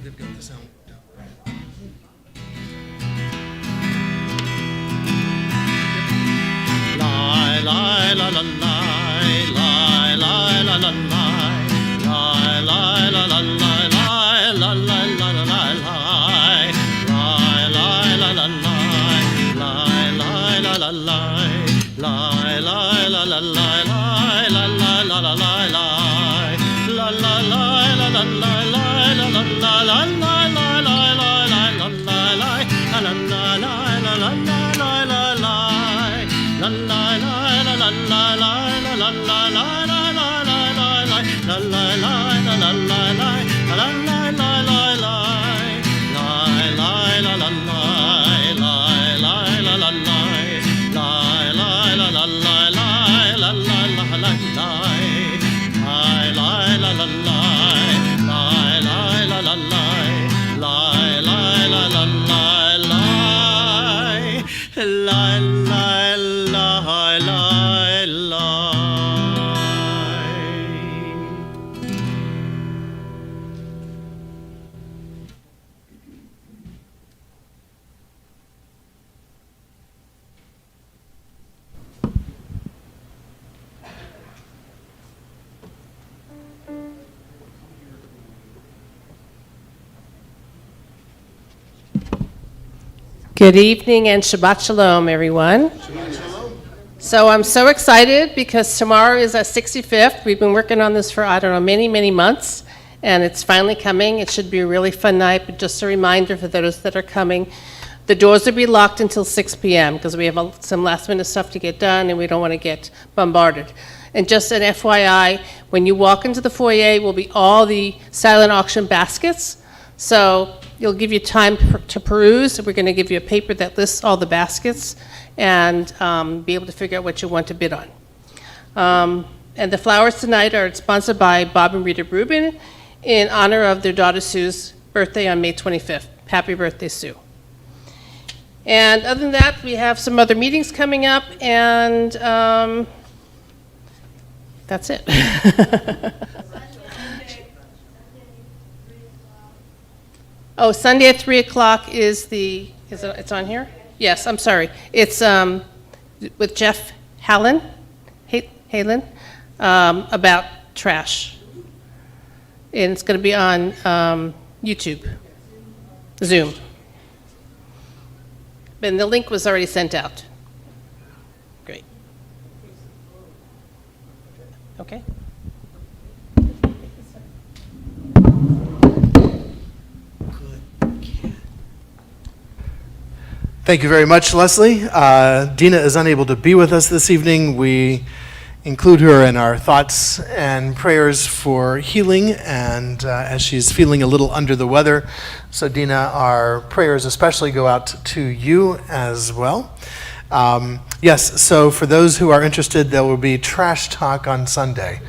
they've got the sound down. Lie, lie, la, la, lie, lie, lie, la, la, lie, lie, lie, la, la, lie, lie, la, la, la, la, lie, lie, lie, lie, la, la, lie, lie, lie, la, la, lie, lie, lie, la, la, lie, lie, la, la, la, la, lie, lie, la, la, lie, la, la, lie, lie, la, la, la, la, lie, lie, lie, lie, lie, la, lie, lie, la, la, lie, lie, la, la, lie, lie, lie, lie. La la la la la la la la la la la la la la Good evening and Shabbat Shalom, everyone. Shabbat Shalom. So I'm so excited because tomorrow is our 65th. We've been working on this for, many, many months, and it's finally coming. It should be a really fun night, but just a reminder for those that are coming, the doors will be locked until 6 p.m. because we have some last-minute stuff to get done, and we don't want to get bombarded. And just an FYI, when you walk into the foyer will be all the silent auction baskets. So you'll give you time to peruse. We're going to give you a paper that lists all the baskets and be able to figure out what you want to bid on. And the flowers tonight are sponsored by Bob and Rita Rubin in honor of their daughter Sue's birthday on May 25th. Happy birthday, Sue. And other than that, we have some other meetings coming up, and that's it. Oh, Sunday at 3 o'clock is it's on here? Yes, I'm sorry. It's with Jeff Halen about trash. And it's going to be on YouTube, Zoom. And the link was already sent out. Great. Okay. Thank you very much, Leslie. Dina is unable to be with us this evening. We include her in our thoughts and prayers for healing, and as she's feeling a little under the weather. So Dina, our prayers especially go out to you as well. Yes, so for those who are interested, there will be trash talk on Sunday.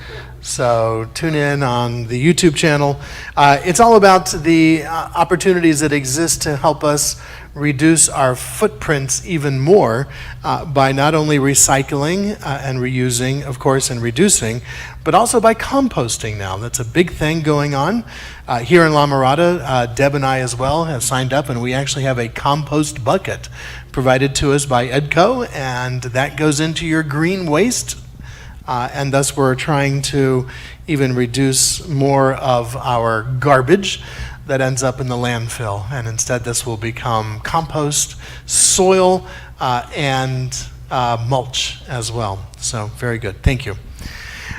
So tune in on the YouTube channel. It's all about the opportunities that exist to help us reduce our footprints even more by not only recycling and reusing, of course, and reducing, but also by composting now. That's a big thing going on. Here in La Mirada, Deb and I as well have signed up, and we actually have a compost bucket provided to us by EDCO, and that goes into your green waste. And thus we're trying to even reduce more of our garbage that ends up in the landfill. And instead this will become compost, soil, and mulch as well. So very good. Thank you.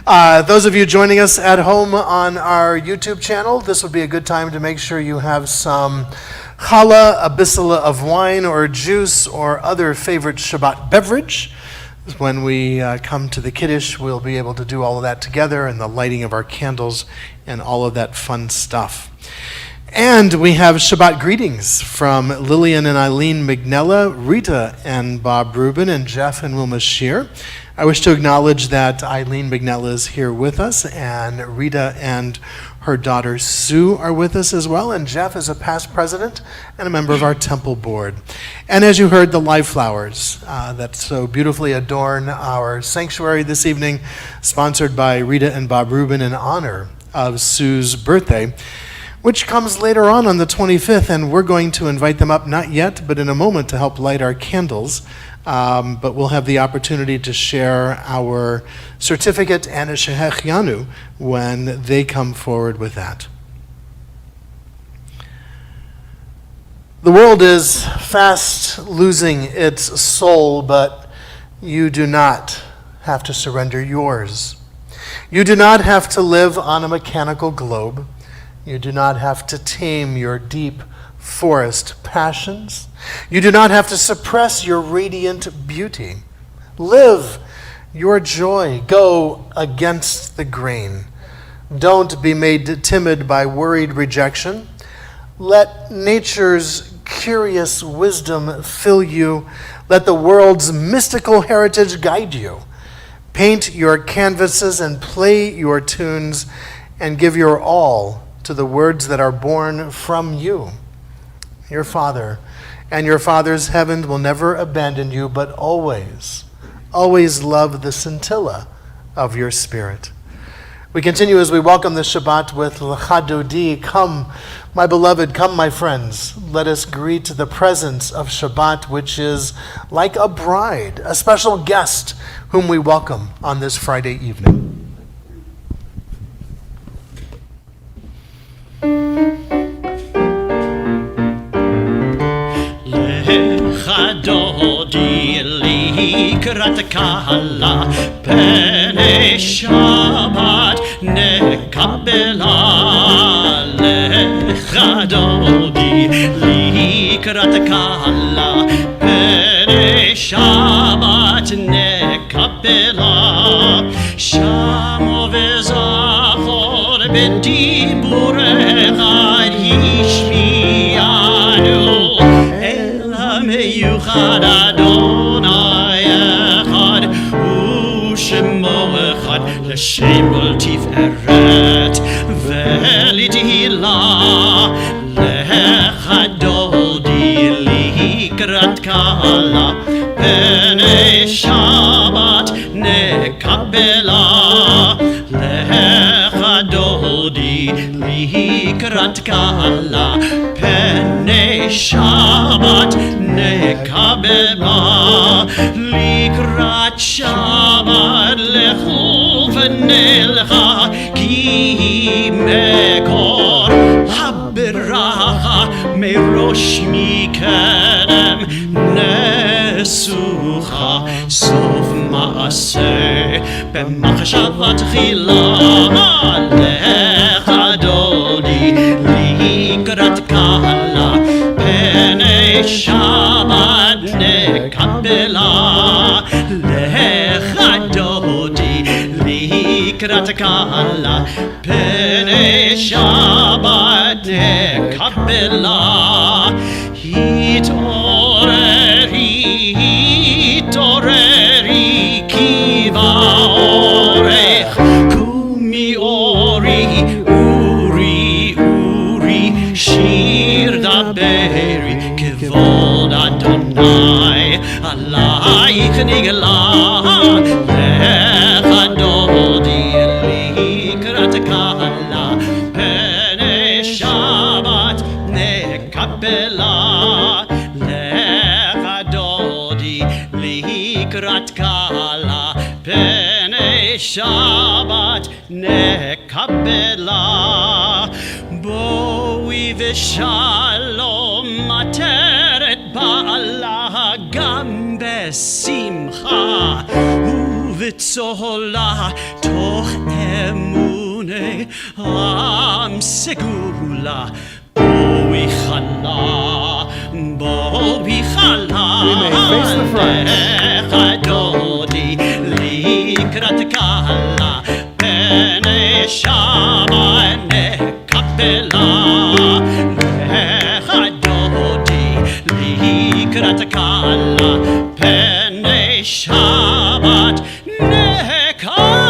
Those of you joining us at home on our YouTube channel, this would be a good time to make sure you have some challah, a bissela of wine or juice or other favorite Shabbat beverage. When we come to the Kiddush, we'll be able to do all of that together, and the lighting of our candles and all of that fun stuff. And we have Shabbat greetings from Lillian and Eileen Mignella, Rita and Bob Rubin, and Jeff and Wilma Shear. I wish to acknowledge that Eileen Mignella is here with us, and Rita and her daughter Sue are with us as well, and Jeff is a past president and a member of our temple board. And as you heard, the live flowers that so beautifully adorn our sanctuary this evening, sponsored by Rita and Bob Rubin in honor of Sue's birthday. which comes later on the 25th, and we're going to invite them up, not yet, but in a moment, to help light our candles. But we'll have the opportunity to share our certificate and a Shehechianu when they come forward with that. The world is fast losing its soul, but you do not have to surrender yours. You do not have to live on a mechanical globe. You do not have to tame your deep forest passions. You do not have to suppress your radiant beauty. Live your joy. Go against the grain. Don't be made timid by worried rejection. Let nature's curious wisdom fill you. Let the world's mystical heritage guide you. Paint your canvases and play your tunes and give your all to the words that are born from you. Your Father and your Father's heaven will never abandon you, but always, always love the scintilla of your spirit. We continue as we welcome the Shabbat with Lecha Dodi. Come, my beloved, come, my friends. Let us greet the presence of Shabbat, which is like a bride, a special guest whom we welcome on this Friday evening. Lecha Dodi likrat kala pene Shabbat nekabela. Lecha Dodi likrat kala pene Shabbat nekabela. Shamo vezachor bediburecha yishmianu Meyuchad Adonai Echad U'Shemo Echad L'Shem Tiferet Ve'Litihila Lecha Dodi Likrat Kala B'nei Shabbat Nekabela Lecha Dodi Likrat Kala B'nei Shabbat Nekabela Likrat Shabbat Lechu v'nelcha Ki mekor haberacha Merosh mikerem Nesucha Sof maaseh B'machshavat chila Lecha Dodi Likrat kala Shabbat nekabela Lecha Dodi likrat kala Pene Shabbat nekabela Hitoreri kiva orech Kumi ori uri shir daberi Kevod Adonai, Alaich nigla, Lecha Dodi likrat kala, Pene Shabbat nekabela, Lecha Dodi likrat kala, Pene Shabbat nekabela, Boi v'shalom materet ba'ala gam besimcha uv'tzola toch emunei am segula boi chala We may face the front. Lecha Dodi likrat kala Pene Shabbat nekabela Lecha Dodi likrat kala Pene Shabbat nekabela.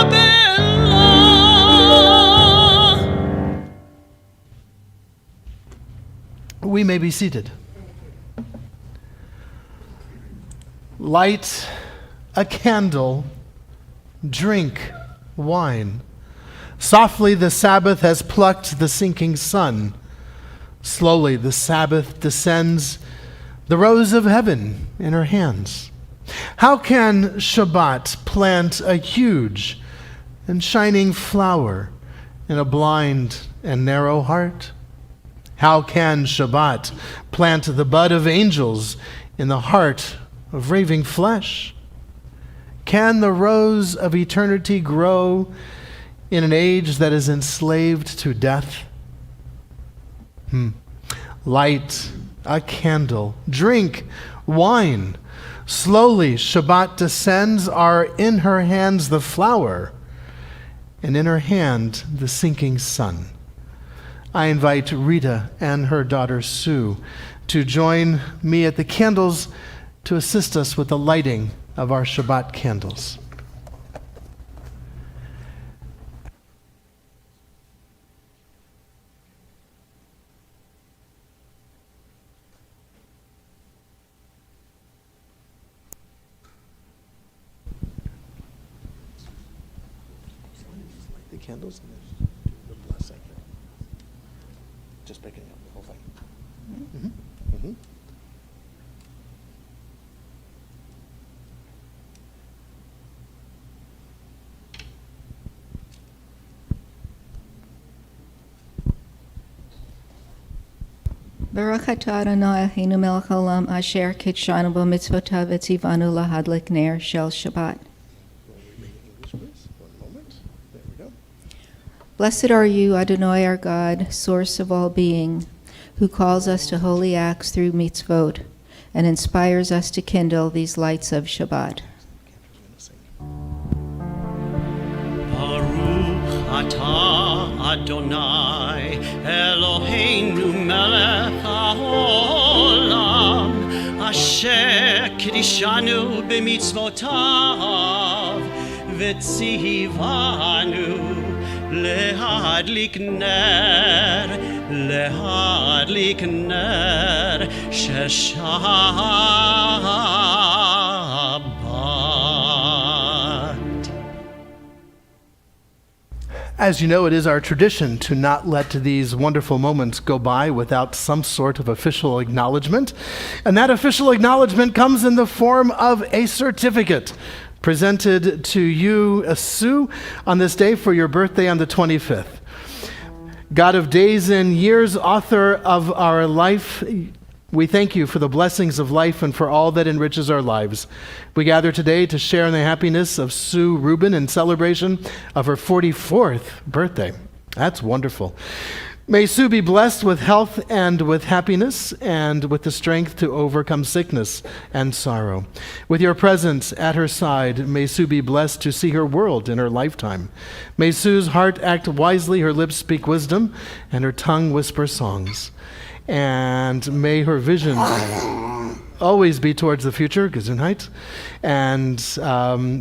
We may be seated. Light a candle, drink wine. Softly the Sabbath has plucked the sinking sun. Slowly the Sabbath descends, the rose of heaven in her hands. How can Shabbat plant a huge and shining flower in a blind and narrow heart? How can Shabbat plant the bud of angels in the heart of raving flesh? Can the rose of eternity grow in an age that is enslaved to death? Light a candle, drink wine. Slowly Shabbat descends, are in her hands the flower, and in her hand the sinking sun. I invite Rita and her daughter Sue to join me at the candles to assist us with the lighting of our Shabbat candles. The candles and then do the blessing. Just picking up the whole thing. Baruch atah Adonai Eloheinu melech haolam asher kitshanu b'mitzvotav v'tzivanu lahadlik ner shel Shabbat. Blessed are you, Adonai our God, source of all being, who calls us to holy acts through mitzvot and inspires us to kindle these lights of Shabbat. Baruch atah Adonai Eloheinu melech haolam asher kiddushanu b'mitzvotav v'tzivanu להדליק נר של שבת. As you know, it is our tradition to not let these wonderful moments go by without some sort of official acknowledgement. And that official acknowledgement comes in the form of a certificate presented to you, Sue, on this day for your birthday on the 25th. God of days and years, author of our life, we thank you for the blessings of life and for all that enriches our lives. We gather today to share in the happiness of Sue Rubin in celebration of her 44th birthday. That's wonderful. May Sue be blessed with health and with happiness and with the strength to overcome sickness and sorrow. With your presence at her side, may Sue be blessed to see her world in her lifetime. May Sue's heart act wisely, her lips speak wisdom, and her tongue whisper songs. And may her vision always be towards the future, Gesundheit, and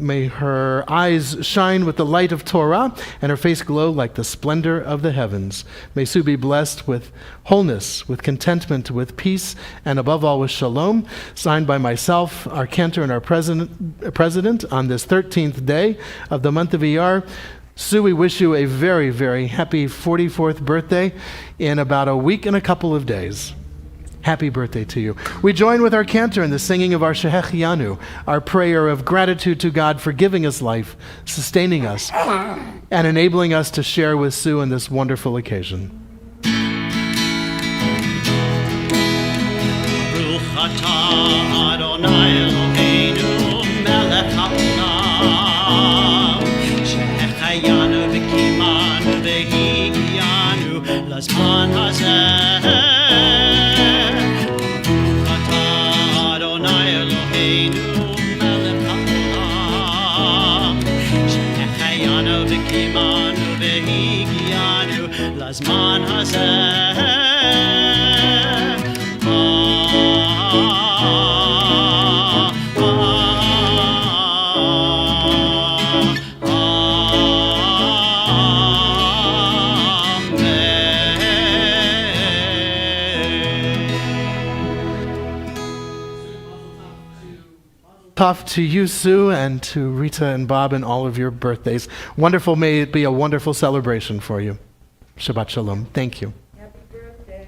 may her eyes shine with the light of Torah and her face glow like the splendor of the heavens. May Sue be blessed with wholeness, with contentment, with peace, and above all with shalom, signed by myself, our Cantor, and our president on this 13th day of the month of Iyar. Sue, we wish you a very, very happy 44th birthday in about a week and a couple of days. Happy birthday to you. We join with our Cantor in the singing of our Shehechianu, our prayer of gratitude to God for giving us life, sustaining us, and enabling us to share with Sue in this wonderful occasion. Baruch atah Adonai Eloheinu melech haolam שהחיינו וקיימנו והגיענו לזמן הזה. הזמן הזה Tov to you, Sue, and to Rita and Bob and all of your birthdays. Wonderful, may it be a wonderful celebration for you. Shabbat Shalom. Thank you. Happy birthday.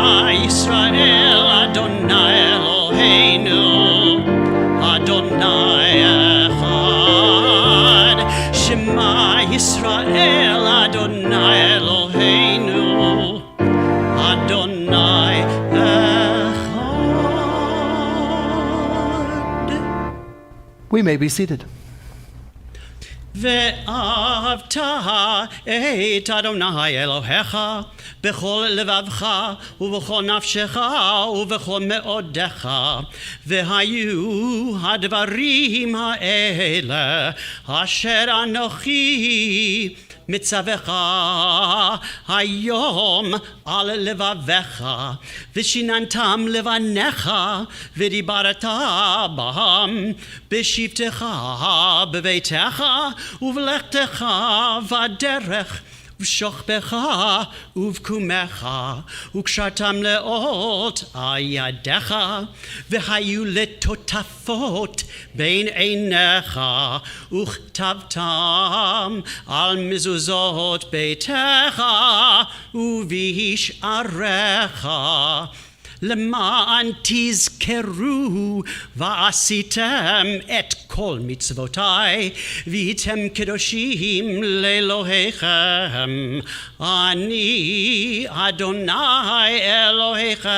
Adonai Eloheinu, Adonai Echad. We may be seated. ואהבת את אדוני אלוהיך בכל לבבך ובכל נפשך ובכל מאודך, והיו הדברים האלה אשר אנוכי מצווך היום על לבביך, ושיננתם לבניך ודיברת בהם בשבתך בביתך ובלכתך בדרך ובשוכבך ובקומך, וקשרתם לאות על ידיך, והיו לטוטפות בין עיניך, וכתבתם על מזוזות ביתך ובשעריך, למען תזכרו ועשיתם את כל מצוותיי, והייתם קדושים לאלוהיכם. אני אדוני אלוהיכם,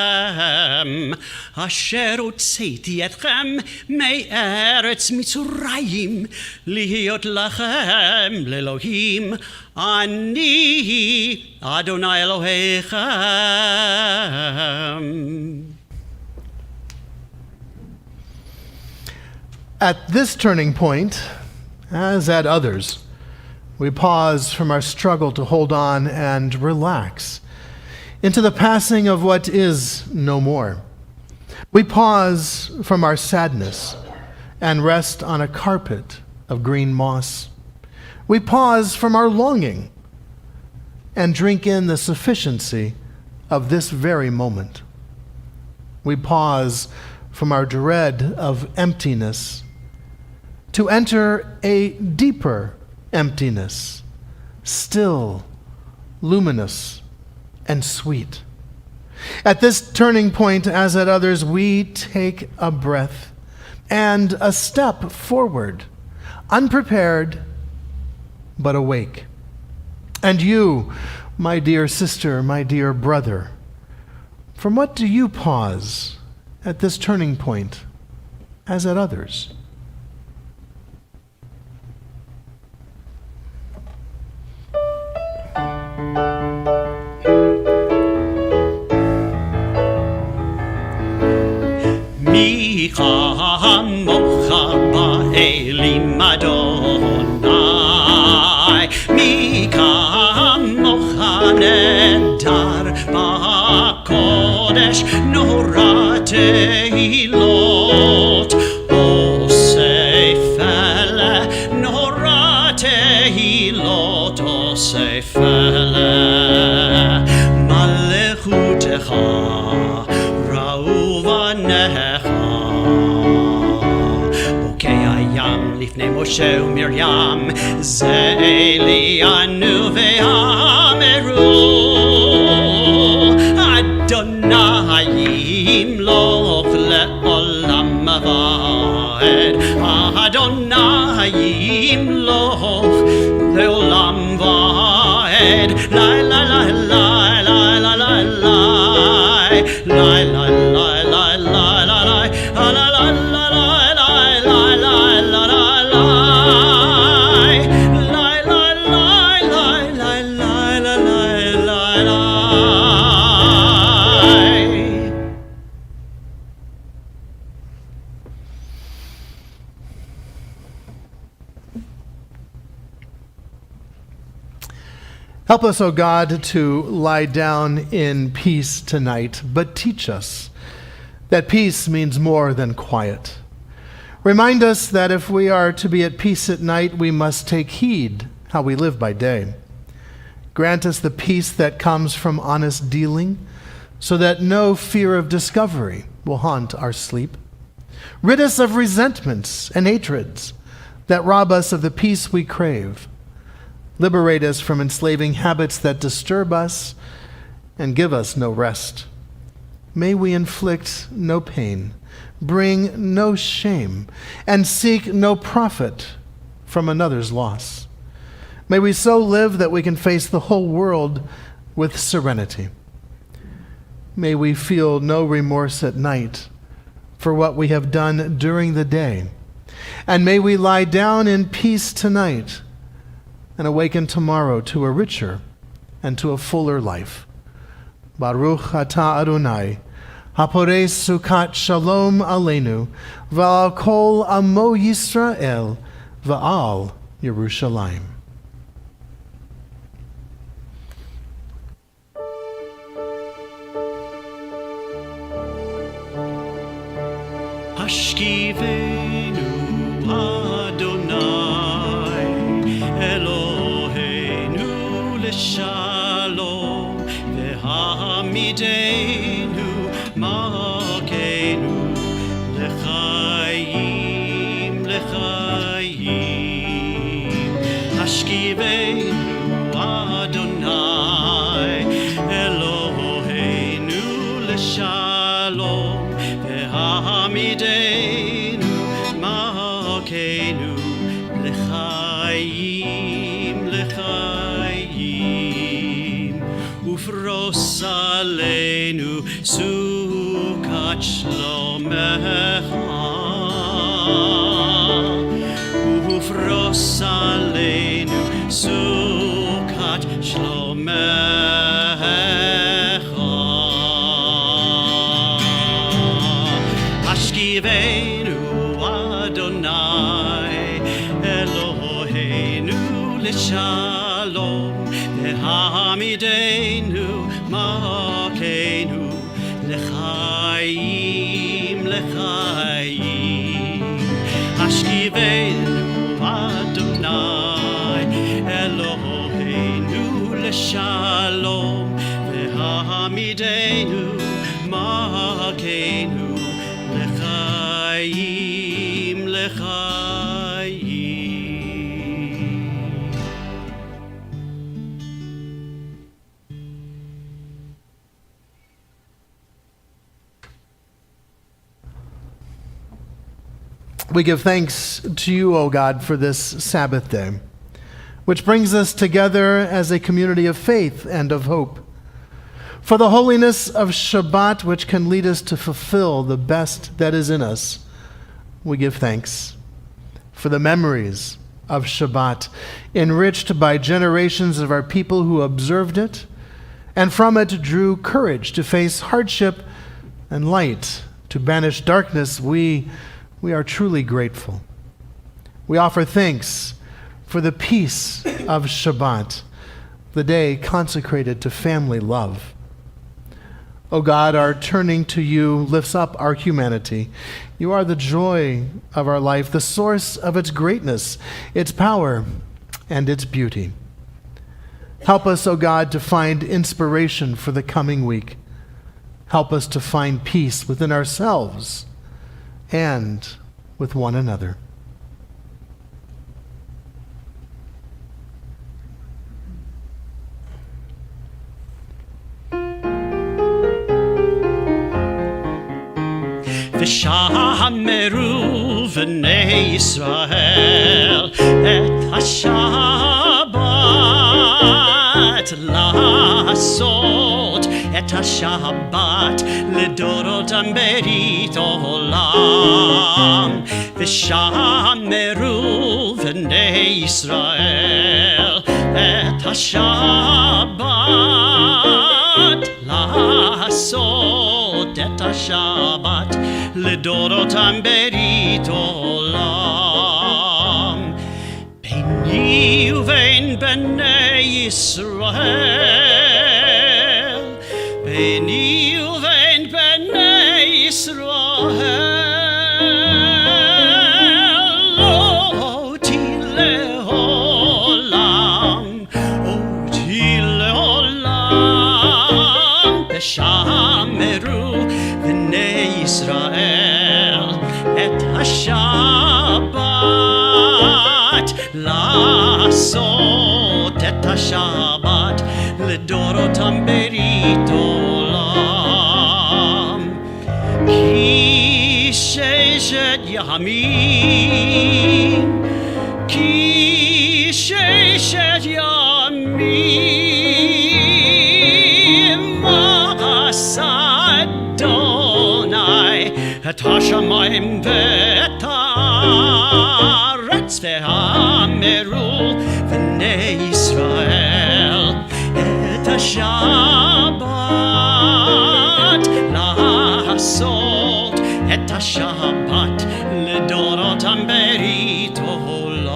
אשר הוצאתי אתכם מארץ מצרים, להיות לכם לאלוהים. אני אדוני אלוהיכם. At this turning point, as at others, we pause from our struggle to hold on and relax into the passing of what is no more. We pause from our sadness and rest on a carpet of green moss. We pause from our longing and drink in the sufficiency of this very moment. We pause from our dread of emptiness to enter a deeper emptiness, still, luminous, and sweet. At this turning point, as at others, we take a breath and a step forward, unprepared but awake. And you, my dear sister, my dear brother, from what do you pause at this turning point, as at others? מי כמוך באלים אדוני, מי כמוך נהדר בקודש, נורא תהילות עושה פלא, נורא תהילות עושה פלא. מלכותך ראו בניך, בוקי הים לפני משה ומרים, זה אלינו ואמרו, אדוני ימלוך לעולם ועד, אדוני ימלוך לעולם ועד. לי לי לי לי לי לי לי לי Help us, O God, to lie down in peace tonight, but teach us that peace means more than quiet. Remind us that if we are to be at peace at night, we must take heed how we live by day. Grant us the peace that comes from honest dealing, so that no fear of discovery will haunt our sleep. Rid us of resentments and hatreds that rob us of the peace we crave. Liberate us from enslaving habits that disturb us and give us no rest. May we inflict no pain, bring no shame, and seek no profit from another's loss. May we so live that we can face the whole world with serenity. May we feel no remorse at night for what we have done during the day. And may we lie down in peace tonight and awaken tomorrow to a richer and to a fuller life. Baruch atah Adonai, haporei sukat shalom aleinu, v'al kol amo Yisrael, v'al Yerushalayim. Hashkivenu Adonai Eloheinu l'shalom v'hamidenu makenu l'chaim l'chaim Hashkivenu Adonai Eloheinu l'shalom v'hamidenu makenu l'chaim l'chaim ufros aleinu sukat shlomecha ufros aleinu sukat shlomecha Hashkivenu Adonai Eloheinu l'shalom v'hamidenu makenu l'chaim l'chaim Hashkivenu Adonai Eloheinu l'shalom v'hamidenu makenu l'chaim l'chaim We give thanks to you, O God, for this Sabbath day, which brings us together as a community of faith and of hope. For the holiness of Shabbat, which can lead us to fulfill the best that is in us, we give thanks. For the memories of Shabbat, enriched by generations of our people who observed it, and from it drew courage to face hardship and light to banish darkness, we are truly grateful. We offer thanks for the peace of Shabbat, the day consecrated to family love. O God, our turning to you lifts up our humanity. You are the joy of our life, the source of its greatness, its power, and its beauty. Help us, O God, to find inspiration for the coming week. Help us to find peace within ourselves and with one another. ושמרו בני ישראל את השבת לעשות את השבת לדורותם ברית עולם ושמרו בני ישראל את השבת לעשות את השבת לדורותם ברית עולם ביני ובין בני ישראל ביני ובין בני ישראל אותי לעולם ושמרו בני ישראל את השבת לעשות את השבת לדורותם ברית עולם כי ששת ימים כי ששת את השמיים ואת הארץ ואמרו בני ישראל את השבת לעשות את השבת לדורותם ברית עולם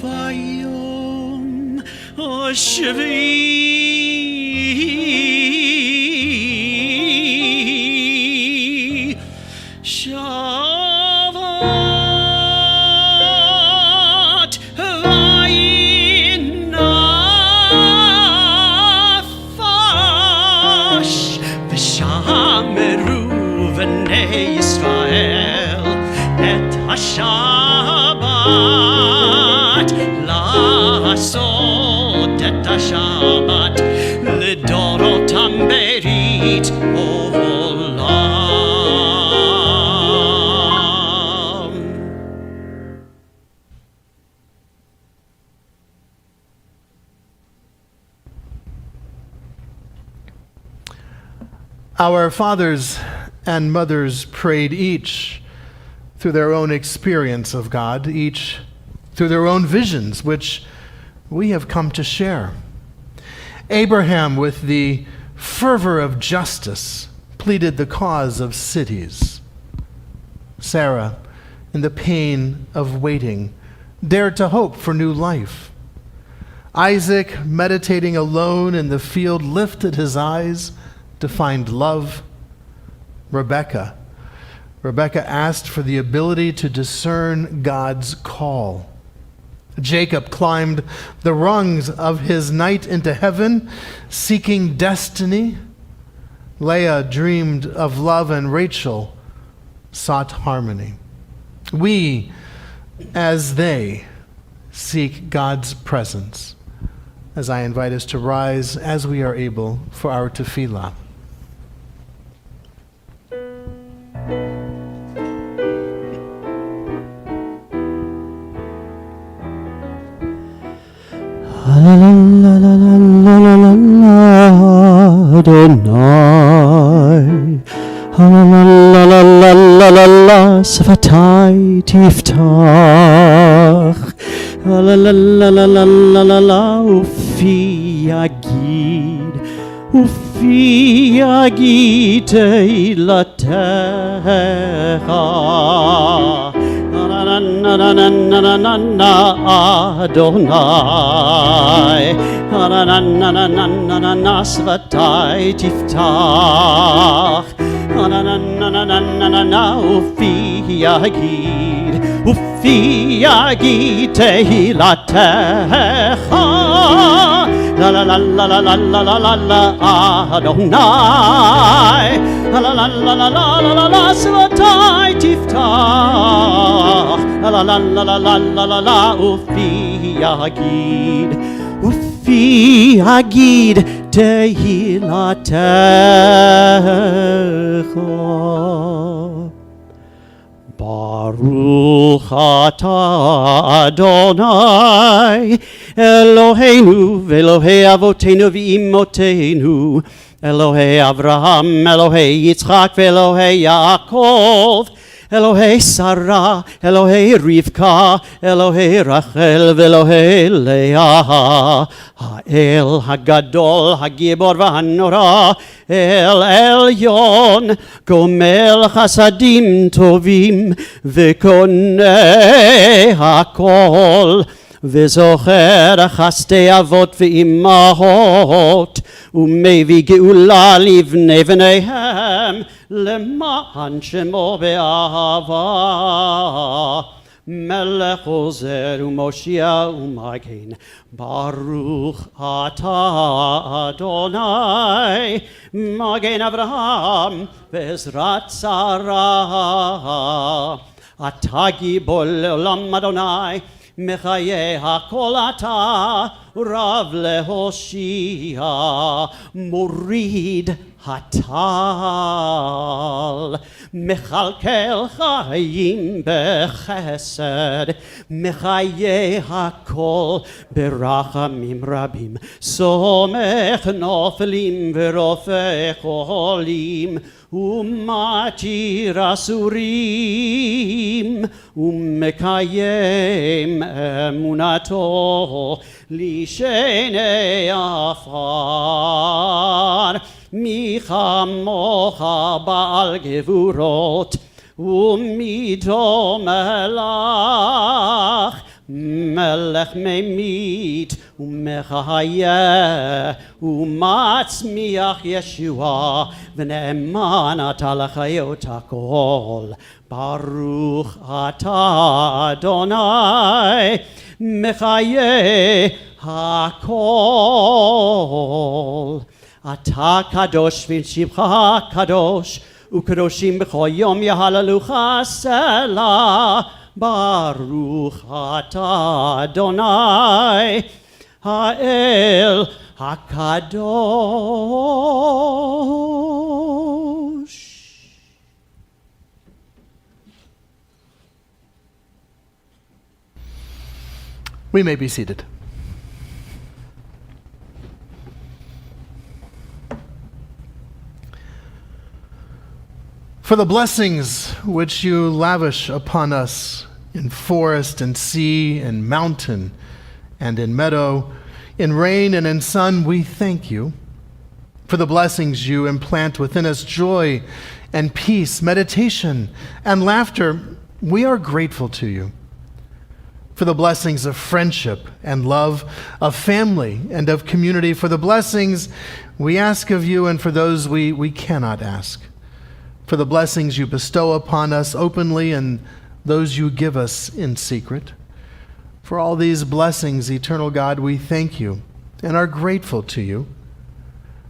וביום השביעי שבת וינפש ושמרו בני ישראל את השבת לעשות את השבת לדורותם ברית עולם. Our fathers and mothers prayed each through their own experience of God, each through their own visions, which we have come to share. Abraham, with the fervor of justice, pleaded the cause of cities. Sarah, in the pain of waiting, dared to hope for new life. Isaac, meditating alone in the field, lifted his eyes to find love. Rebecca asked for the ability to discern God's call. Jacob climbed the rungs of his night into heaven, seeking destiny. Leah dreamed of love, and Rachel sought harmony. We, as they, seek God's presence, as I invite us to rise as we are able for our tefillah. La la la la la la la la Adonai. La la la la la la la la Sfatai tiftach. La la la la la la la la la Ufi yagid teilatecha. Na na na na na na na na Adonai. Na na na na na na na na Svatai tiftach. Na na na na na na na na Ufi yagid teilatecha. La la la la la la la la la la Adonai. La la la la la la la la la Svatai tiftach. La la la la la la la la la Ufi yagid tehilatecha. Baruch atah Adonai Eloheinu ve'Elohei avoteinu ve'imotenu Elohei Avraham, Elohei Yitzchak ve'Elohei Yaakov Elohei Sarah, Elohei Rivka, Elohei Rachel ve'Elohei Leah Ha'el Hagadol, Hagibor v'Hanora El Elyon Gomel Chasadim Tovim V'Konei Hakol וזוכר חסדי אבות ואימהות ומביא גאולה לבני בניהם למען שמו באהבה מלך עוזר ומושיע ומגן ברוך אתה אדוני מגן אברהם ועזרת שרה אתה גיבור לעולם אדוני מחיי הכל אתה רב להושיע מוריד הטל, מכלכל חיים בחסד, מחיי הכל ברחמים רבים, סומך נופלים ורופא חולים, ומתיר אסורים, ומקיים אמונתו לשני עפר. מי כמוך בעל גבורות, ומי דומה לך, מלך ממית ומחיה, ומצמיח ישועה, ונאמן אתה לחיות הכל. ברוך אתה אדוני מחיה הכל. אתה קדוש ושמך קדוש, וקדושים בכל יום יהללוך סלה. ברוך אתה אדוני האל הקדוש. We may be seated. For the blessings which you lavish upon us in forest and sea and mountain and in meadow, in rain and in sun, we thank you. For the blessings you implant within us joy and peace, meditation and laughter, we are grateful to you. For the blessings of friendship and love, of family and of community, for the blessings we ask of you and for those we cannot ask. For the blessings you bestow upon us openly and those you give us in secret. For all these blessings, eternal God, we thank you and are grateful to you.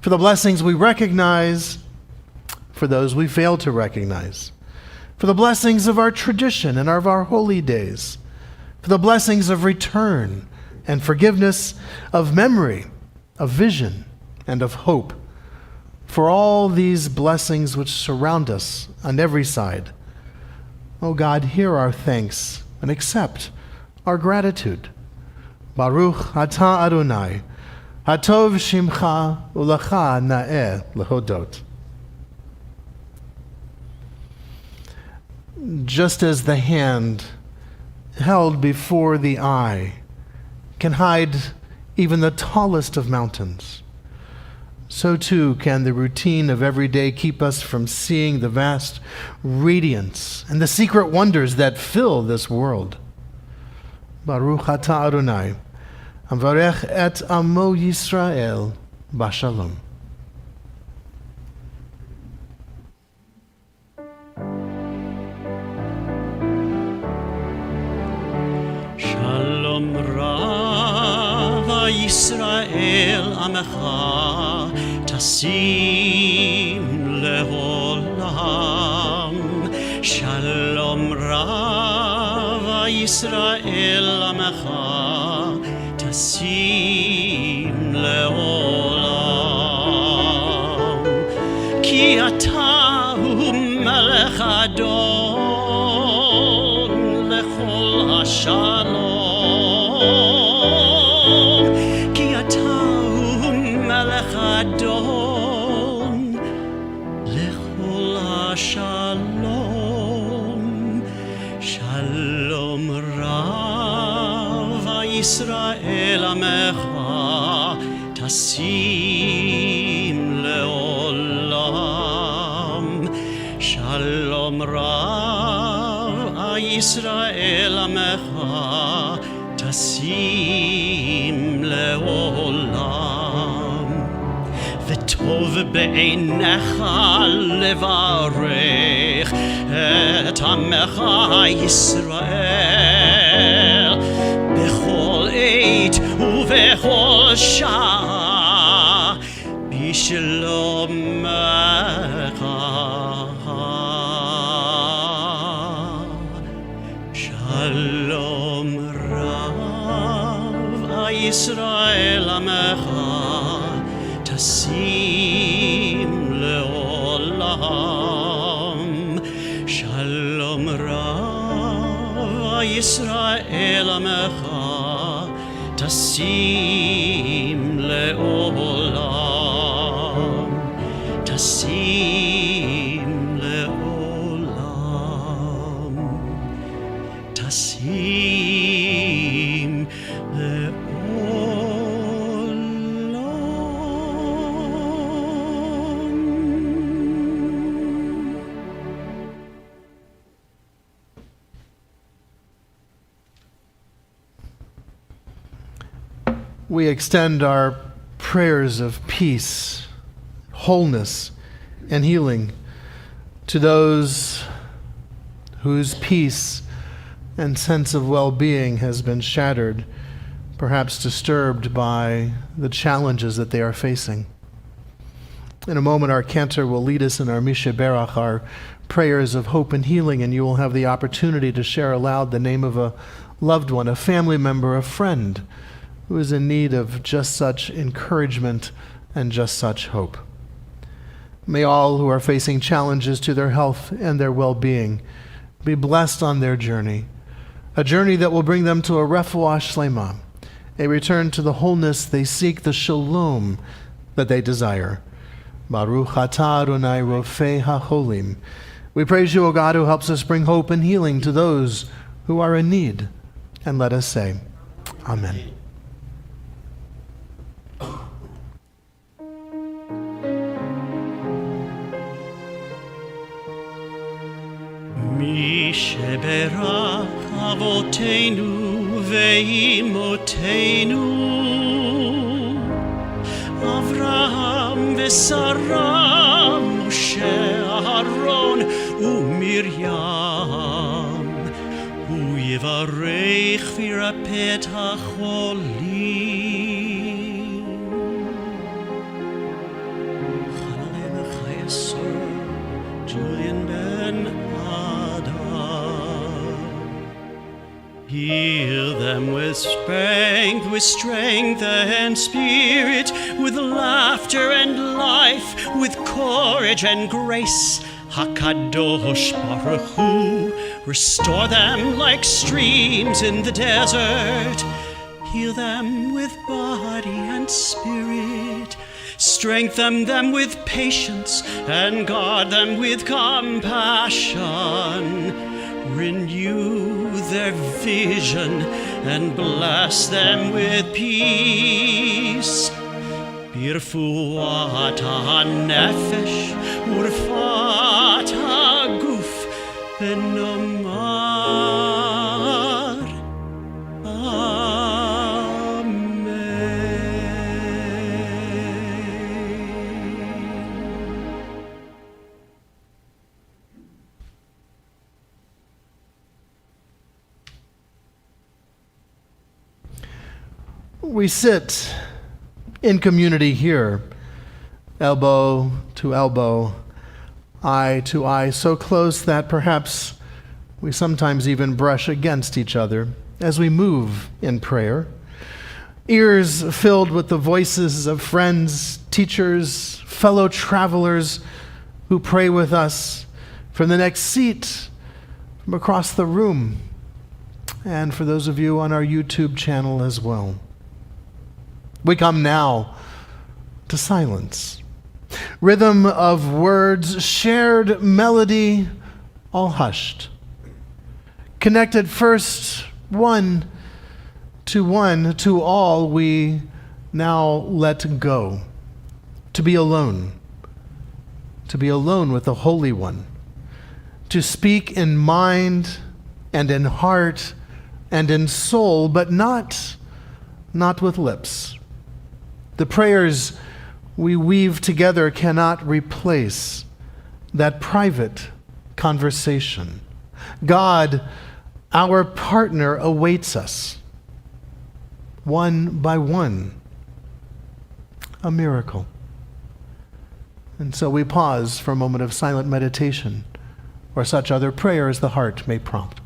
For the blessings we recognize, for those we fail to recognize. For the blessings of our tradition and of our holy days. For the blessings of return and forgiveness, of memory, of vision, and of hope. For all these blessings which surround us on every side. O God, hear our thanks and accept our gratitude. Baruch atah Adonai, hatov shimcha u'lecha na'eh lehodot. Just as the hand held before the eye can hide even the tallest of mountains, so too can the routine of every day keep us from seeing the vast radiance and the secret wonders that fill this world. Baruch atah Adonai, amvarech et amo Yisrael b'shalom. Shalom Rav Yisrael Amecha Tasim Leholam. Shalom Rav Yisrael Amecha Tasim Leholam. Ki ata hu melech adon lechol hashalom. Adon lechol shalom. Shalom Rav Yisrael Amecha Tasim Leolam. Shalom Rav Yisrael Amecha Tasim Leolam. וטוב בעיניך לברך את עמך ישראל בכל עת ובכל שעה בשלומך. שלום רב ישראל עמך Tasim ישראל עמך תשים לעולם, תשים לעולם, תשים לעולם. We extend our prayers of peace, wholeness, and healing to those whose peace and sense of well-being has been shattered, perhaps disturbed by the challenges that they are facing. In a moment, our Cantor will lead us in our Misha Berach, our prayers of hope and healing, and you will have the opportunity to share aloud the name of a loved one, a family member, a friend, who is in need of just such encouragement and just such hope. May all who are facing challenges to their health and their well-being be blessed on their journey, a journey that will bring them to a refuah shlema, a return to the wholeness they seek, the shalom that they desire. Baruch atah Adonai rofei hacholim. We praise you, O God, who helps us bring hope and healing to those who are in need. And let us say, Amen. מי שברך אבותינו ואימותינו, אברהם ושרה, משה, אהרון ומרים, הוא יברך וירפא את החולים. חנן חייסר, ג'וליאן בן heal them with strength and spirit, with laughter and life, with courage and grace. HaKadosh Baruch Hu, restore them like streams in the desert. Heal them with body and spirit. Strengthen them with patience and guard them with compassion. Renew their vision and bless them with peace. Birfuat ha-nefesh urfat ha-guf v'nomar We sit in community here, elbow to elbow, eye to eye, so close that perhaps we sometimes even brush against each other as we move in prayer. Ears filled with the voices of friends, teachers, fellow travelers who pray with us from the next seat, from across the room, and for those of you on our YouTube channel as well. We come now to silence. Rhythm of words, shared melody, all hushed. Connected first, one, to all, we now let go. To be alone with the Holy One. To speak in mind and in heart and in soul, but not with lips. The prayers we weave together cannot replace that private conversation. God, our partner, awaits us, one by one, a miracle. And so we pause for a moment of silent meditation, or such other prayer as the heart may prompt.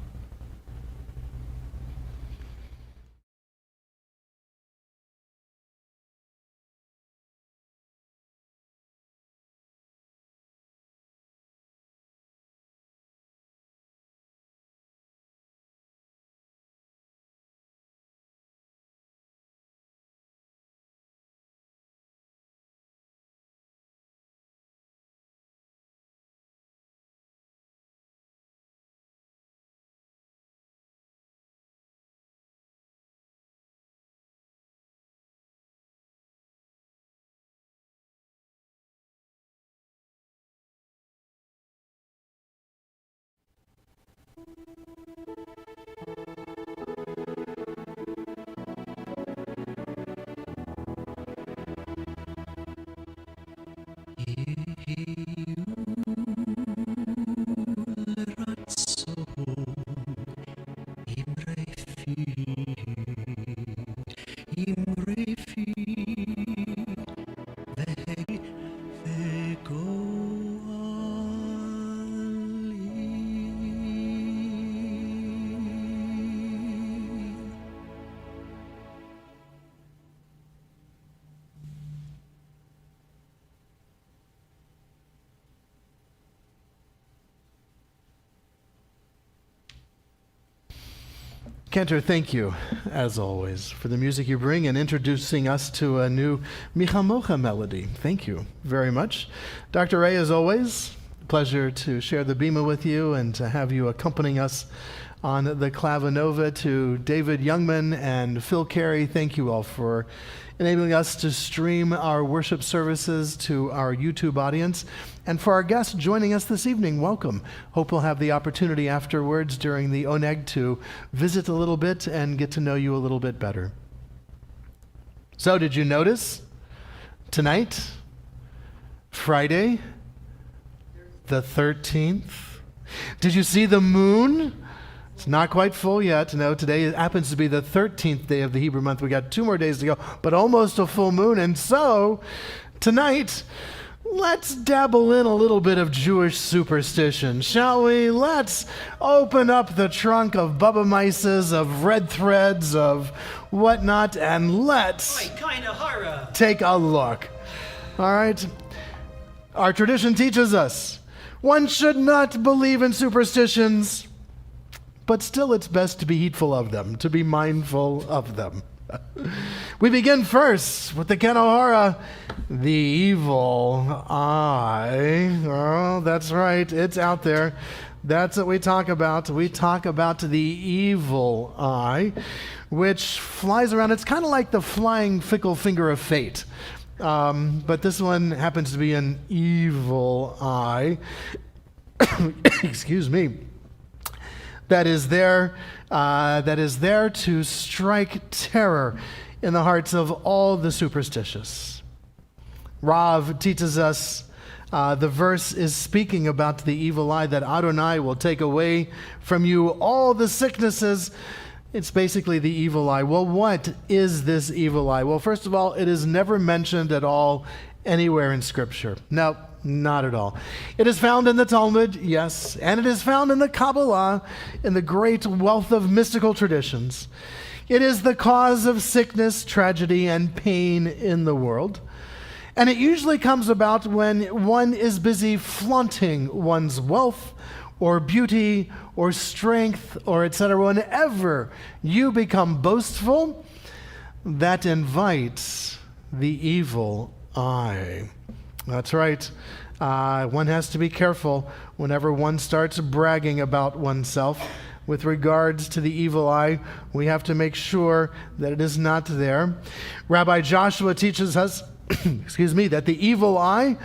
Cantor, thank you, as always, for the music you bring and introducing us to a new Michamocha melody. Thank you very much. Dr. Ray, as always, pleasure to share the bima with you and to have you accompanying us on the Clavinova. To David Youngman and Phil Carey, thank you all for enabling us to stream our worship services to our YouTube audience. And for our guests joining us this evening, welcome. Hope we'll have the opportunity afterwards during the Oneg to visit a little bit and get to know you a little bit better. So did you notice tonight, Friday, the 13th? Did you see the moon? It's not quite full yet. No, today happens to be the 13th day of the Hebrew month. We got 2 more days to go, but almost a full moon. And so tonight, let's dabble in a little bit of Jewish superstition, shall we? Let's open up the trunk of Bubba Mices, of red threads, of whatnot, and let's take a look. All right? Our tradition teaches us one should not believe in superstitions, but still it's best to be heedful of them, to be mindful of them. We begin first with the Cantor, the evil eye. Oh, that's right, it's out there. That's what we talk about. We talk about the evil eye, which flies around. It's kind of like the flying fickle finger of fate. But this one happens to be an evil eye. Excuse me. That is there to strike terror in the hearts of all the superstitious. Rav teaches us the verse is speaking about the evil eye, that Adonai will take away from you all the sicknesses. It's basically the evil eye. Well, what is this evil eye? Well, first of all, it is never mentioned at all anywhere in Scripture. No, not at all. It is found in the Talmud, yes, and it is found in the Kabbalah, in the great wealth of mystical traditions. It is the cause of sickness, tragedy, and pain in the world. And it usually comes about when one is busy flaunting one's wealth or beauty or strength or etc. Whenever you become boastful, that invites the evil eye. That's right. One has to be careful whenever one starts bragging about oneself. With regards to the evil eye, we have to make sure that it is not there. Rabbi Joshua teaches us, that the evil eye,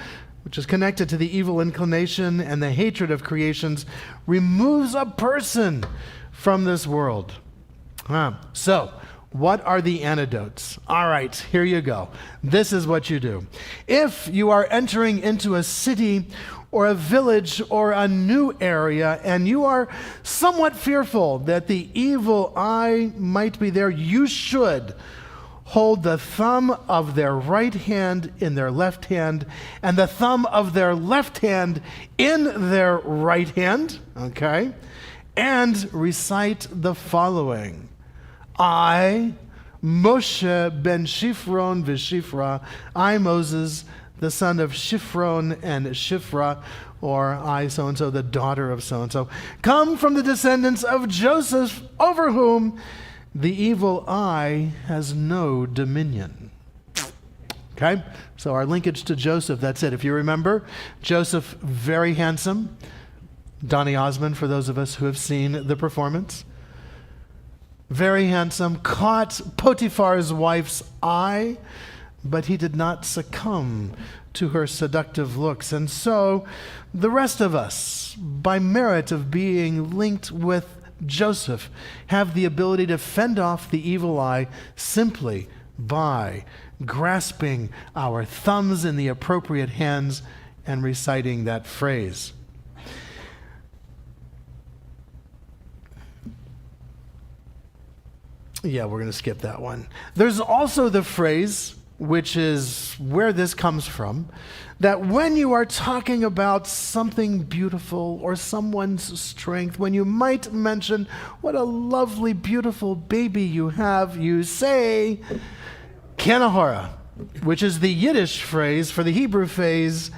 which is connected to the evil inclination and the hatred of creations, removes a person from this world. So, what are the antidotes? All right, here you go. This is what you do. If you are entering into a city or a village or a new area and you are somewhat fearful that the evil eye might be there, you should hold the thumb of their right hand in their left hand and the thumb of their left hand in their right hand, okay? And recite the following. I, Moshe ben Shifron v'Shifra, I, Moses, the son of Shifron and Shifra, or I, so-and-so, the daughter of so-and-so, come from the descendants of Joseph, over whom the evil eye has no dominion. Okay? So our linkage to Joseph, that's it. If you remember, Joseph, very handsome. Donny Osmond, for those of us who have seen the performance. Very handsome, caught Potiphar's wife's eye, but he did not succumb to her seductive looks. And so the rest of us, by merit of being linked with Joseph, have the ability to fend off the evil eye simply by grasping our thumbs in the appropriate hands and reciting that phrase. Yeah, we're going to skip that one. There's also the phrase, which is where this comes from, that when you are talking about something beautiful or someone's strength, when you might mention what a lovely, beautiful baby you have, you say, Kanahara, which is the Yiddish phrase for the Hebrew phrase,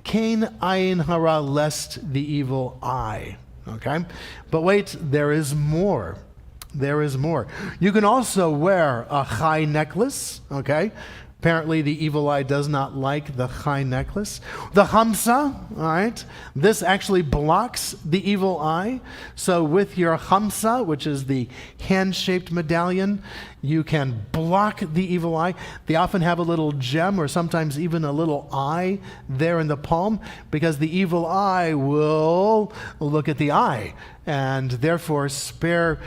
Kain Ayin Hara, lest the evil eye. Okay? But wait, there is more. There is more. You can also wear a chai necklace, okay? Apparently the evil eye does not like the chai necklace. The hamsa, all right? This actually blocks the evil eye. So with your hamsa, which is the hand-shaped medallion, you can block the evil eye. They often have a little gem or sometimes even a little eye there in the palm because the evil eye will look at the eye and therefore spare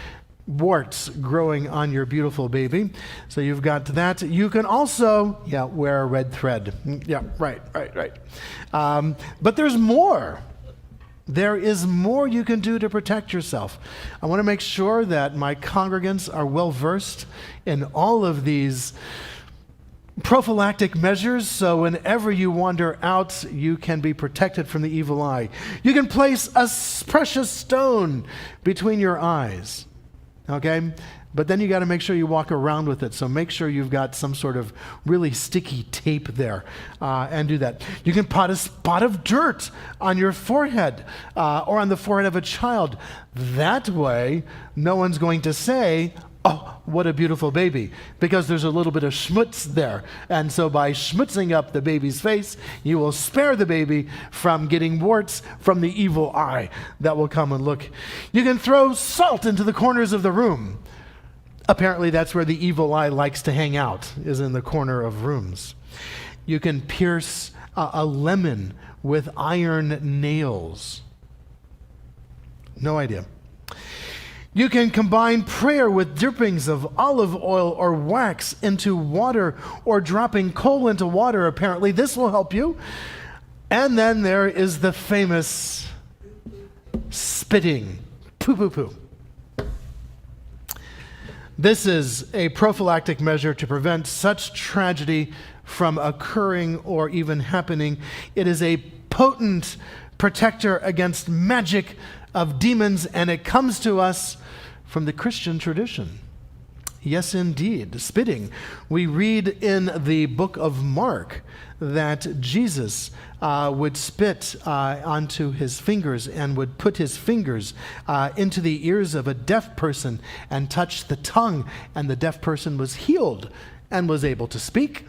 warts growing on your beautiful baby. So you've got that. You can also, wear a red thread. Yeah, right. But there's more. There is more you can do to protect yourself. I want to make sure that my congregants are well versed in all of these prophylactic measures, so whenever you wander out, you can be protected from the evil eye. You can place a precious stone between your eyes. Okay? But then you got to make sure you walk around with it. So make sure you've got some sort of really sticky tape there and do that. You can put a spot of dirt on your forehead or on the forehead of a child. That way, no one's going to say, oh, what a beautiful baby, because there's a little bit of schmutz there. And so by schmutzing up the baby's face, you will spare the baby from getting warts from the evil eye that will come and look. You can throw salt into the corners of the room. Apparently that's where the evil eye likes to hang out, is in the corner of rooms. You can pierce a lemon with iron nails. No idea. You can combine prayer with drippings of olive oil or wax into water or dropping coal into water. Apparently this will help you. And then there is the famous spitting. Poo, poo, poo. This is a prophylactic measure to prevent such tragedy from occurring or even happening. It is a potent protector against magic of demons, and it comes to us from the Christian tradition. Yes, indeed, spitting. We read in the book of Mark that Jesus would spit onto his fingers and would put his fingers into the ears of a deaf person and touch the tongue, and the deaf person was healed and was able to speak.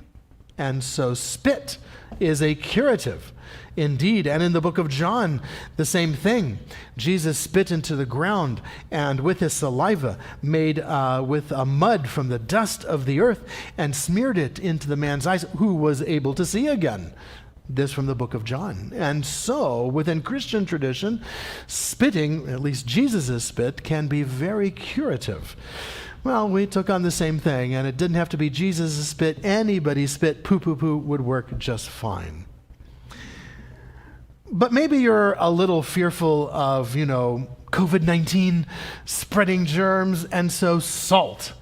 And so spit is a curative. Indeed, and in the book of John, the same thing. Jesus spit into the ground and with his saliva made with a mud from the dust of the earth and smeared it into the man's eyes, who was able to see again. This from the book of John. And so, within Christian tradition, spitting, at least Jesus' spit, can be very curative. Well, we took on the same thing, and it didn't have to be Jesus' spit. Anybody's spit, poo, poo, poo, would work just fine. But maybe you're a little fearful of, COVID-19 spreading germs, and so salt.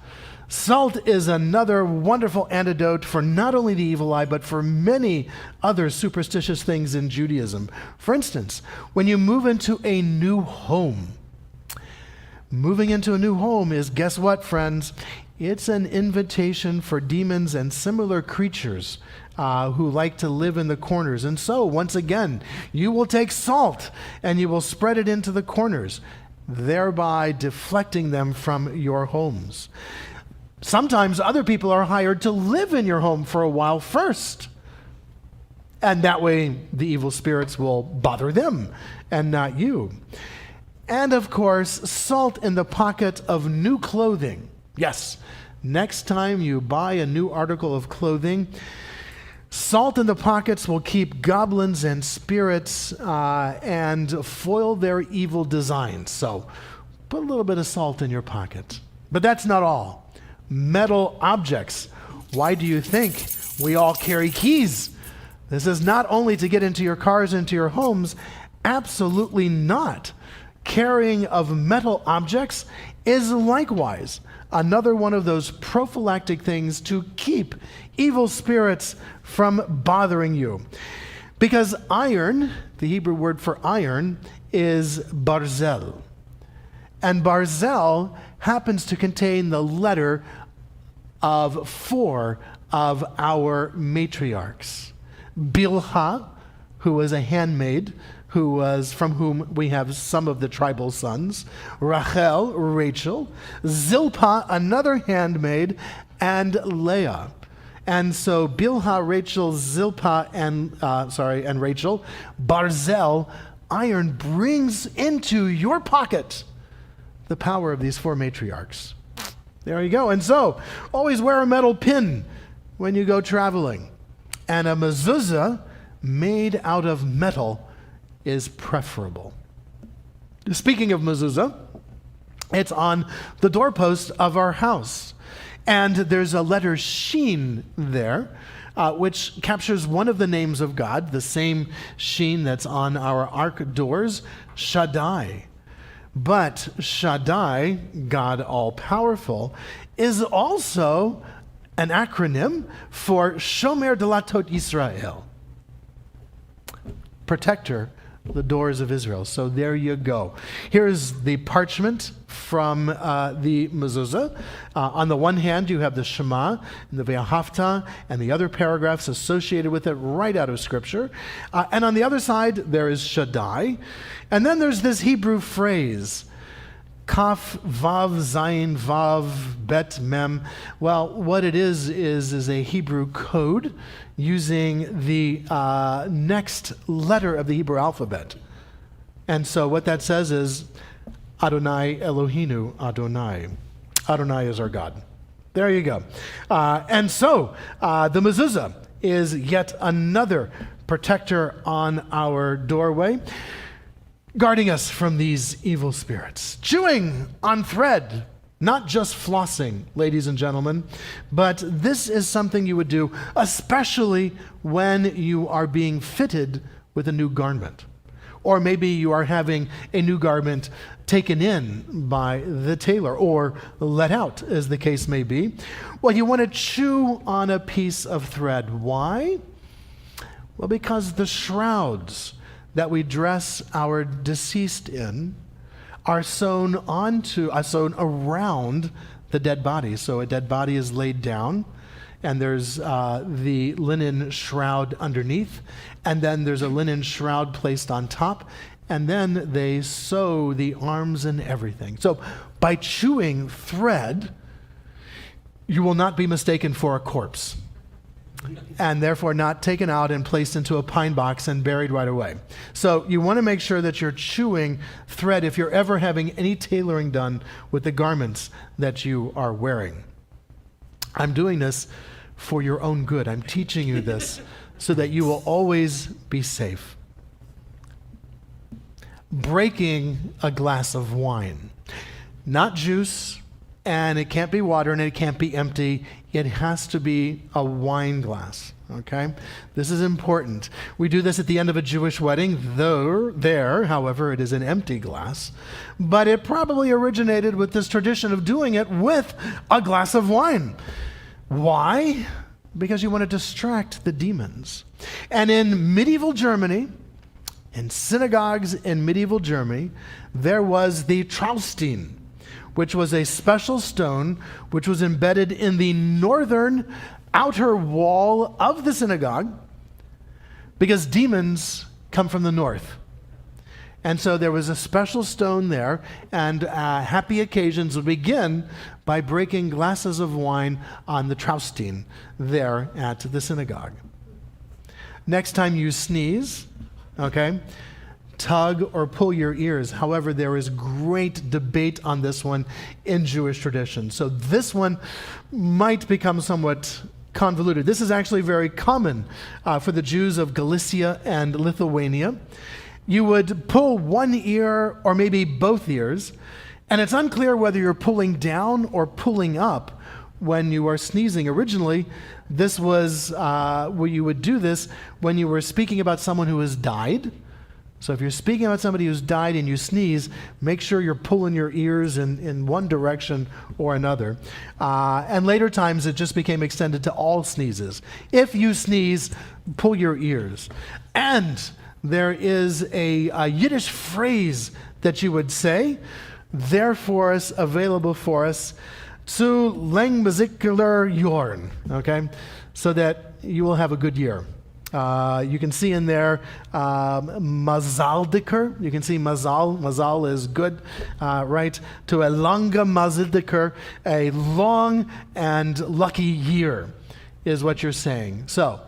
Salt is another wonderful antidote for not only the evil eye, but for many other superstitious things in Judaism. For instance, when you move into a new home, moving into a new home is, guess what, friends? It's an invitation for demons and similar creatures who like to live in the corners. And so, once again, you will take salt and you will spread it into the corners, thereby deflecting them from your homes. Sometimes other people are hired to live in your home for a while first. And that way, the evil spirits will bother them and not you. And of course, salt in the pocket of new clothing. Yes, next time you buy a new article of clothing, Salt in the pockets will keep goblins and spirits and foil their evil designs. So put a little bit of salt in your pocket. But that's not all. Metal objects. Why do you think we all carry keys? This is not only to get into your cars, into your homes. Absolutely not. Carrying of metal objects is likewise another one of those prophylactic things to keep evil spirits from bothering you. Because iron, the Hebrew word for iron, is barzel. And barzel happens to contain the letter of 4 of our matriarchs. Bilhah, who was a handmaid, from whom we have some of the tribal sons, Rachel, Rachel, Zilpah, another handmaid, and Leah. And so Bilhah, Rachel, Zilpah, and Rachel, barzel, iron, brings into your pocket the power of these 4 matriarchs. There you go. And so, always wear a metal pin when you go traveling. And a mezuzah made out of metal is preferable. Speaking of mezuzah, it's on the doorpost of our house. And there's a letter sheen there, which captures one of the names of God, the same sheen that's on our ark doors, Shaddai. But Shaddai, God all-powerful, is also an acronym for Shomer Delatot Yisrael, protector the doors of Israel. So there you go. Here's the parchment from the mezuzah. On the one hand, you have the Shema and the Ve'ahavta and the other paragraphs associated with it right out of Scripture. And on the other side, there is Shaddai. And then there's this Hebrew phrase, Kaf, Vav, Zayin, Vav, Bet, Mem. Well, what it is a Hebrew code using the next letter of the Hebrew alphabet. And so what that says is, Adonai Eloheinu Adonai. Adonai is our God. There you go. And so the mezuzah is yet another protector on our doorway, guarding us from these evil spirits. Chewing on thread, not just flossing, ladies and gentlemen, but this is something you would do, especially when you are being fitted with a new garment. Or maybe you are having a new garment taken in by the tailor or let out, as the case may be. Well, you want to chew on a piece of thread. Why? Well, because the shrouds that we dress our deceased in are sewn around the dead body. So a dead body is laid down, and there's the linen shroud underneath, and then there's a linen shroud placed on top, and then they sew the arms and everything. So by chewing thread, you will not be mistaken for a corpse, and therefore not taken out and placed into a pine box and buried right away. So you want to make sure that you're chewing thread if you're ever having any tailoring done with the garments that you are wearing. I'm doing this for your own good. I'm teaching you this so that you will always be safe. Breaking a glass of wine. Not juice, and it can't be water, and it can't be empty. It has to be a wine glass, okay? This is important. We do this at the end of a Jewish wedding, though however, it is an empty glass. But it probably originated with this tradition of doing it with a glass of wine. Why? Because you want to distract the demons. And in medieval Germany, in synagogues in medieval Germany, there was the Traustine, which was a special stone which was embedded in the northern outer wall of the synagogue, because demons come from the north. And so there was a special stone there, and happy occasions would begin by breaking glasses of wine on the Traustine there at the synagogue. Next time you sneeze, okay, tug or pull your ears. However, there is great debate on this one in Jewish tradition. So this one might become somewhat convoluted. This is actually very common for the Jews of Galicia and Lithuania. You would pull one ear or maybe both ears, and it's unclear whether you're pulling down or pulling up when you are sneezing. Originally, this was where you would do this when you were speaking about someone who has died. So if you're speaking about somebody who's died and you sneeze, make sure you're pulling your ears in one direction or another. And later times, it just became extended to all sneezes. If you sneeze, pull your ears. And there is a Yiddish phrase that you would say, there for us, available for us, zu lang musikular yorn, okay? So that you will have a good year. You can see in there mazaldiker. You can see mazal. Mazal is good, right? To a langa mazaldiker, a long and lucky year is what you're saying. So,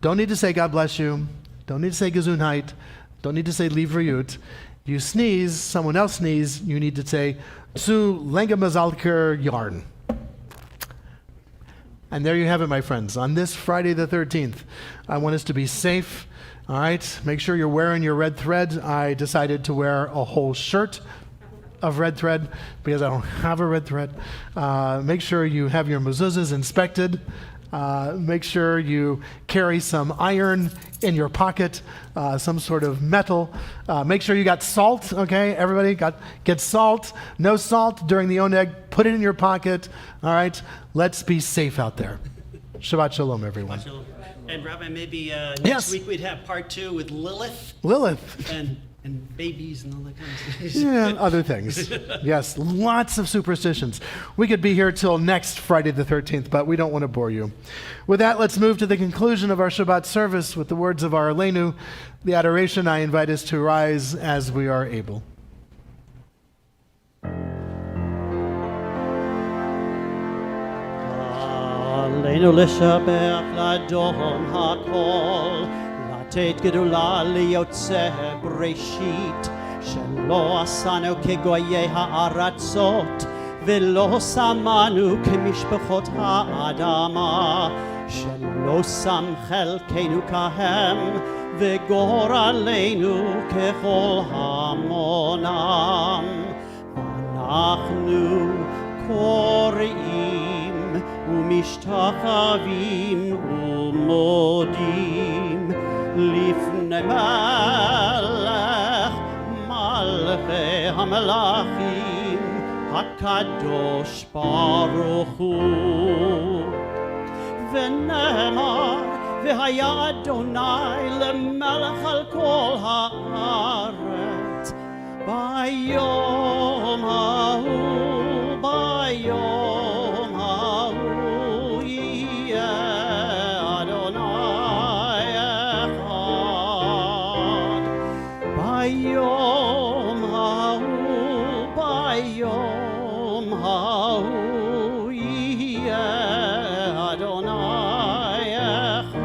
don't need to say God bless you. Don't need to say Gesundheit. Don't need to say Lieb V'yut. You sneeze, someone else sneeze, you need to say zu langa mazaldiker yarn. And there you have it, my friends. On this Friday the 13th, I want us to be safe. All right? Make sure you're wearing your red thread. I decided to wear a whole shirt of red thread because I don't have a red thread. Make sure you have your mezuzahs inspected. Make sure you carry some iron in your pocket, some sort of metal. Make sure you got salt, okay? Everybody get salt. No salt during the oneg. Put it in your pocket. All right? Let's be safe out there. Shabbat shalom, everyone. Shabbat shalom. And Rabbi, maybe Yes. next week we'd have part 2 with Lilith and babies and all that kind of stuff. Yeah, and other things. Yes, lots of superstitions. We could be here till next Friday the 13th, but we don't want to bore you. With that, let's move to the conclusion of our Shabbat service with the words of our Aleinu, the adoration. I invite us to rise as we are able. עלינו לשבח לאדון הכל, לתת גדולה ליוצא בראשית, שלא עשנו כגויי הארצות, ולא שמנו כמשפחות האדמה, שלא שם חלקנו כהם, וגורלנו ככל המונם. ואנחנו קוראים ומשתחווים ומודים לפני מלך מלכי המלכים הקדוש ברוך הוא. ונאמר והיה אדוני למלך על כל הארץ ביום ההוא ביום ההוא יהיה אדוני אחד ביום ההוא ביום ההוא יהיה אדוני אחד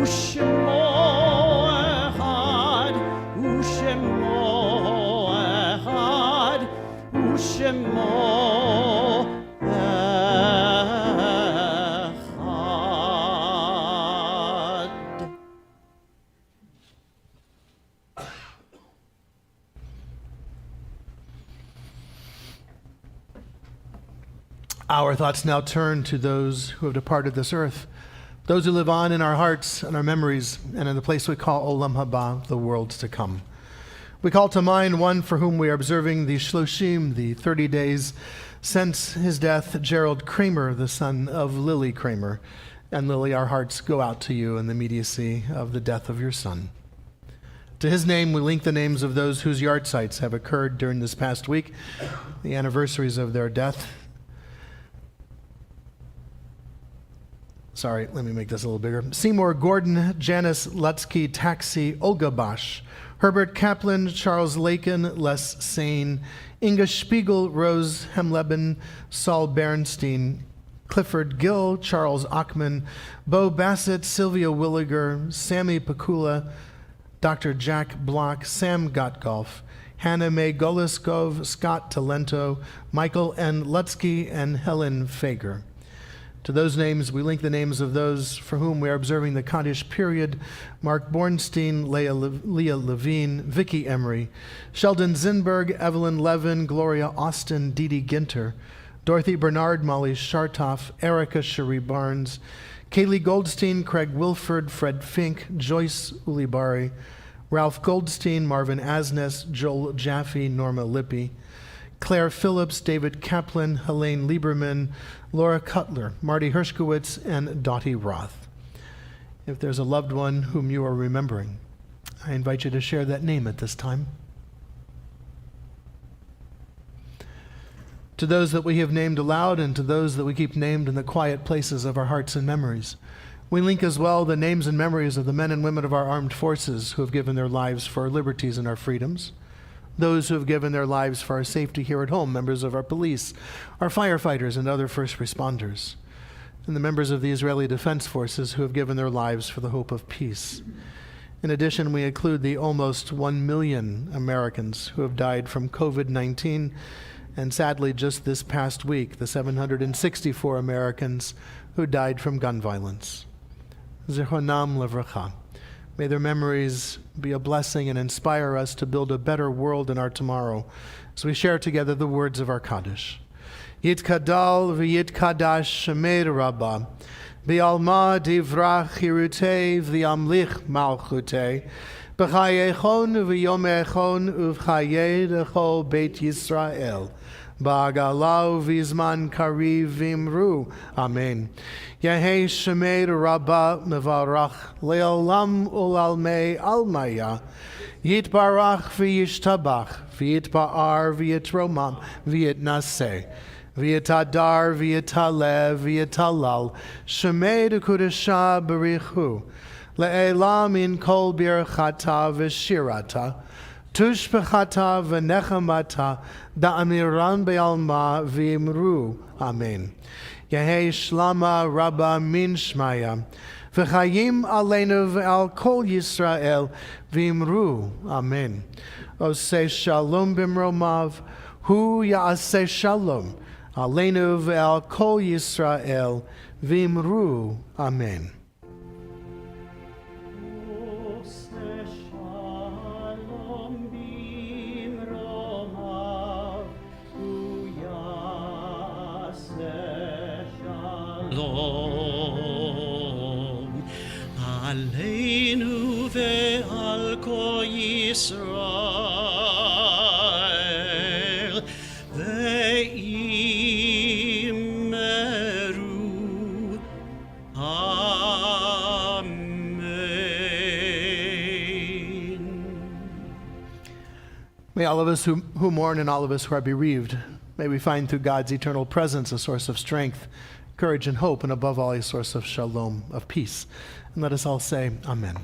ושמו אחד ושמו אחד ושמו אחד. Our thoughts now turn to those who have departed this earth, those who live on in our hearts and our memories, and in the place we call Olam Haba, the world to come. We call to mind one for whom we are observing the Shloshim, the 30 days since his death, Gerald Kramer, the son of Lily Kramer. And Lily, our hearts go out to you in the immediacy of the death of your son. To his name, we link the names of those whose yard sites have occurred during this past week, the anniversaries of their death. Sorry, let me make this a little bigger. Seymour Gordon, Janice Lutsky, Taxi, Olga Bosch, Herbert Kaplan, Charles Lakin, Les Sane, Inga Spiegel, Rose Hemleben, Saul Bernstein, Clifford Gill, Charles Achman, Bo Bassett, Sylvia Williger, Sammy Pakula, Dr. Jack Block, Sam Gottgolf, Hannah Mae Goliskov, Scott Talento, Michael N. Lutsky, and Helen Fager. To those names, we link the names of those for whom we are observing the Kaddish period: Mark Bornstein, Leah Levine, Vicky Emery, Sheldon Zinberg, Evelyn Levin, Gloria Austin, Dee Dee Ginter, Dorothy Bernard, Molly Shartoff, Erica Cherie Barnes, Kaylee Goldstein, Craig Wilford, Fred Fink, Joyce Ulibari, Ralph Goldstein, Marvin Asnes, Joel Jaffe, Norma Lippy, Claire Phillips, David Kaplan, Helene Lieberman, Laura Cutler, Marty Hershkowitz, and Dottie Roth. If there's a loved one whom you are remembering, I invite you to share that name at this time. To those that we have named aloud and to those that we keep named in the quiet places of our hearts and memories, we link as well the names and memories of the men and women of our armed forces who have given their lives for our liberties and our freedoms, those who have given their lives for our safety here at home, members of our police, our firefighters, and other first responders, and the members of the Israeli Defense Forces who have given their lives for the hope of peace. In addition, we include the almost 1 million Americans who have died from COVID-19, and sadly, just this past week, the 764 Americans who died from gun violence. Zichronam Levracha. May their memories be a blessing and inspire us to build a better world in our tomorrow as we share together the words of our Kaddish. Yitkadal v'yitkadash shemer Rabba, v'alma divrach hirutei v'yamlich malchutei, b'chayechon v'yomechon uv'chayei l'chol Beit Yisrael, ba'agalau v'zman kariv v'imru. Amen. Yehei shemer Rabba mevarach le'olam ulalmei almaya, yitbarach v'yishtabach, v'yitba'ar v'yitromam v'yitnaseh, v'yitadar v'yitalev v'yitalal, shemer kudesha berichu, le'elam in kol birchata v'shirata, tushbechata v'nechamata, da'amiran be'alma v'imru. Amen. Yehei shlama rabba min shmaya, v'chayim aleinu v'al kol Yisrael v'imru. Amen. Oseh shalom b'mromav, hu ya'aseh shalom aleinu v'al kol Yisrael v'imru. Amen. Shalom Aleinu ve'al kol Yisrael ve'imeru. Amen. May all of us who mourn and all of us who are bereaved, may we find through God's eternal presence a source of strength, courage, and hope, and above all, a source of shalom, of peace. And let us all say, Amen.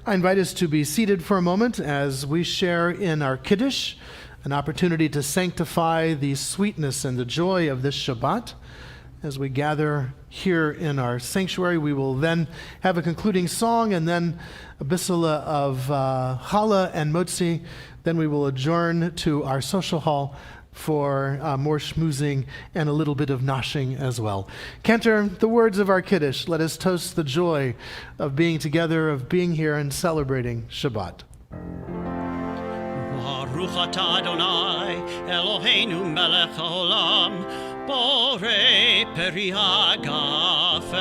I invite us to be seated for a moment as we share in our Kiddush, an opportunity to sanctify the sweetness and the joy of this Shabbat. As we gather here in our sanctuary, we will then have a concluding song and then a bissula of challah and motzi. Then we will adjourn to our social hall for more schmoozing and a little bit of noshing as well. Cantor, the words of our Kiddush. Let us toast the joy of being together, of being here and celebrating Shabbat. Baruch atah Adonai, Eloheinu melech haolam, borei peri hagafen.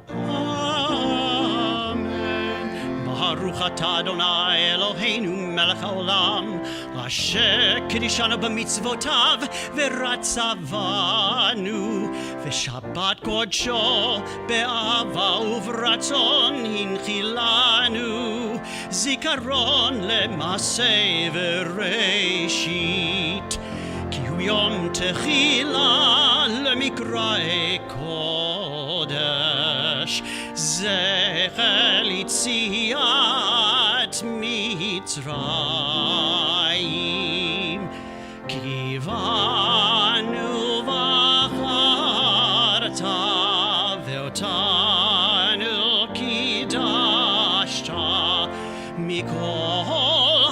Amen. Baruch atah Adonai, Eloheinu melech haolam, asher kiddushanu b'mitzvotav v'ratzavanu, v'shabbat kodsho be'ava uvratzon hinchilanu, zikaron le'maseh v'reishit, ki hu yom techila le'mikra'e kodesh, zecher litziat Mitzrayim, kivanu v'acharta ve'otanu kidashta mikol